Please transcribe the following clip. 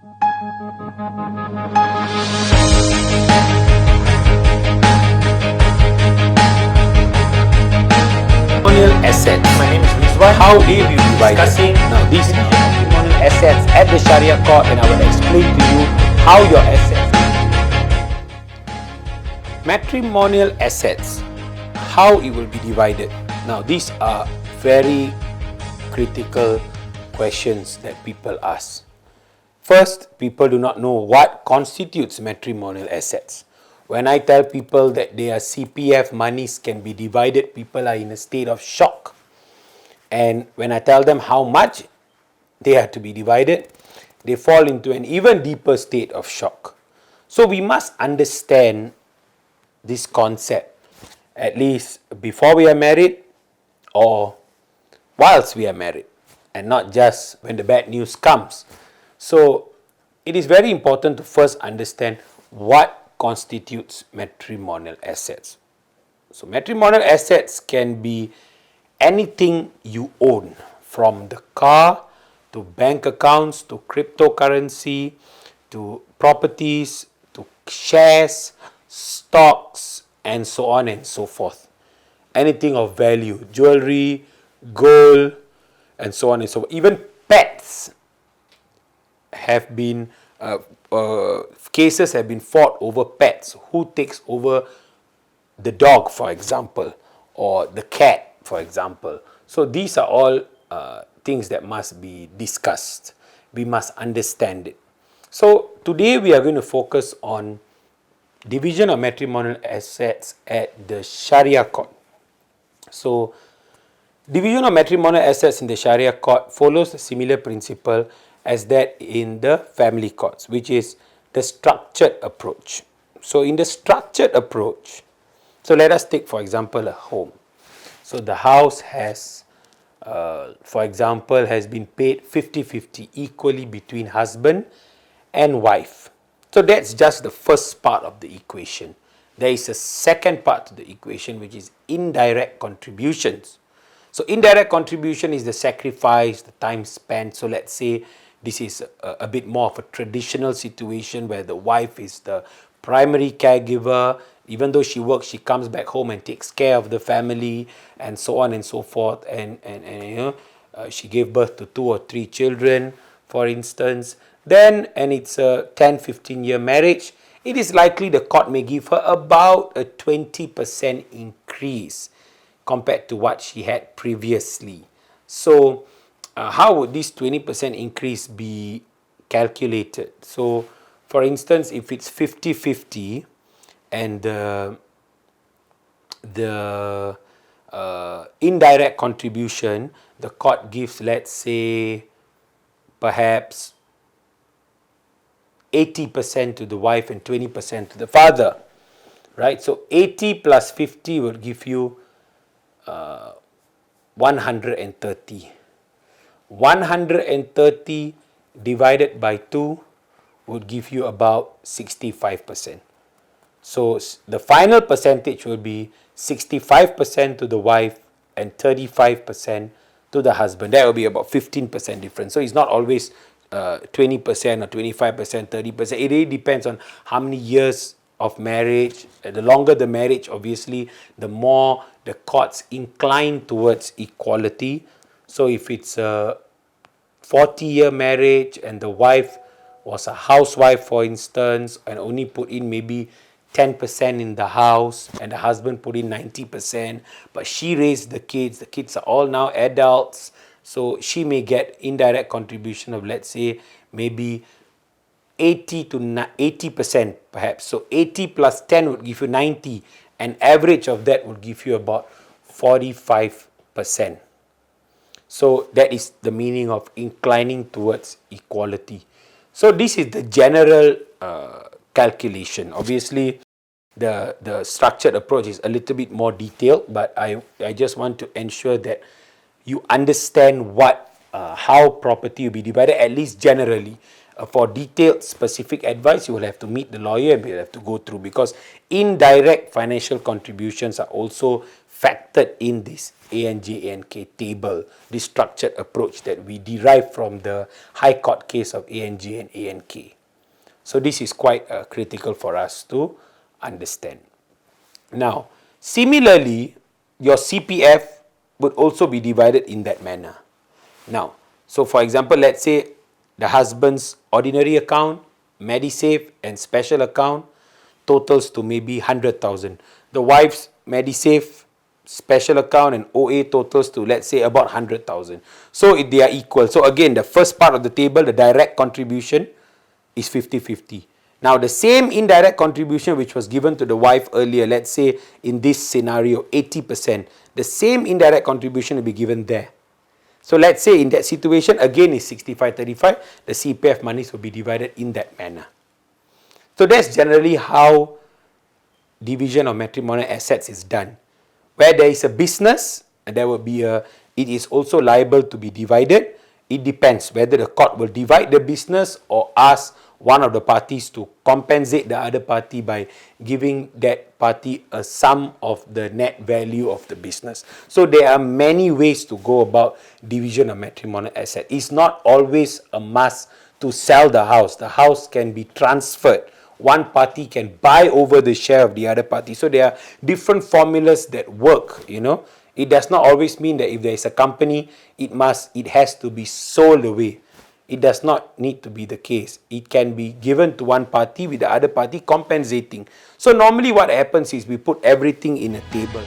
Matrimonial assets. My name is Rizuan. How they will be divided. Discussing Now, these are matrimonial assets at the Sharia court, and I will explain to you how your assets. Matrimonial assets, how it will be divided. Now, these are very critical questions that people ask. First, people do not know what constitutes matrimonial assets. When I tell people that their CPF monies can be divided, people are in a state of shock. And when I tell them how much they have to be divided, they fall into an even deeper state of shock. So we must understand this concept, at least before we are married or whilst we are married, and not just when the bad news comes. So it is very important to first understand what constitutes matrimonial assets. So matrimonial assets can be anything you own, from the car to bank accounts to cryptocurrency to properties to shares, stocks, and so on and so forth. Anything of value, jewelry, gold, and so on and so forth. Even pets have been cases have been fought over pets. Who takes over the dog, for example, or the cat, for example. So these are all things that must be discussed. We must understand it. So today we are going to focus on division of matrimonial assets at the Sharia court. So division of matrimonial assets in the Sharia court follows a similar principle as that in the family courts, which is the structured approach. So in the structured approach, so let us take for example a home. So the house has, for example, has been paid 50-50 equally between husband and wife. So that's just the first part of the equation. There is a second part to the equation, which is indirect contributions. So indirect contribution is the sacrifice, the time spent. So let's say this is a bit more of a traditional situation where the wife is the primary caregiver. Even though she works, she comes back home and takes care of the family, and so on and so forth. And you know, she gave birth to 2 or 3 children, for instance. Then, and it's a 10-15 year marriage, it is likely the court may give her about a 20% increase compared to what she had previously. So how would this 20% increase be calculated? So for instance, if it's 50-50 and the indirect contribution, the court gives, let's say, perhaps 80% to the wife and 20% to the father, right? So 80 plus 50 will give you 130. 130 divided by 2 would give you about 65%. So the final percentage will be 65% to the wife and 35% to the husband. That will be about 15% difference. So it's not always 20% or 25%, 30%. It really depends on how many years of marriage. The longer the marriage, obviously, the more the courts incline towards equality. So if it's a 40-year marriage and the wife was a housewife, for instance, and only put in maybe 10% in the house, and the husband put in 90%, but she raised the kids are all now adults, so she may get indirect contribution of, let's say, maybe 80% perhaps. So 80 plus 10 would give you 90, and average of that would give you about 45%. So that is the meaning of inclining towards equality. So this is the general calculation. Obviously, the structured approach is a little bit more detailed, but I just want to ensure that you understand how property will be divided, at least generally. For detailed specific advice, you will have to meet the lawyer and you will have to go through, because indirect financial contributions are also factored in this ANJ, ANK table, this structured approach that we derive from the High Court case of ANJ and ANK. So this is quite critical for us to understand. Now, similarly, your CPF would also be divided in that manner. Now, so for example, let's say the husband's ordinary account, Medisave and special account totals to maybe 100,000. The wife's Medisave, special account and OA totals to, let's say, about 100,000. So they are equal. So again, the first part of the table, the direct contribution is 50-50. Now the same indirect contribution which was given to the wife earlier, let's say in this scenario 80%, the same indirect contribution will be given there. So let's say in that situation, again is 65-35, the CPF monies will be divided in that manner. So that's generally how division of matrimonial assets is done. Where there is a business, there will be it is also liable to be divided. It depends whether the court will divide the business or ask one of the parties to compensate the other party by giving that party a sum of the net value of the business. So there are many ways to go about division of matrimonial asset. It's not always a must to sell the house. The house can be transferred. One party can buy over the share of the other party. So there are different formulas that work, you know. It does not always mean that if there is a company, it has to be sold away. It does not need to be the case. It can be given to one party with the other party compensating. So normally what happens is we put everything in a table.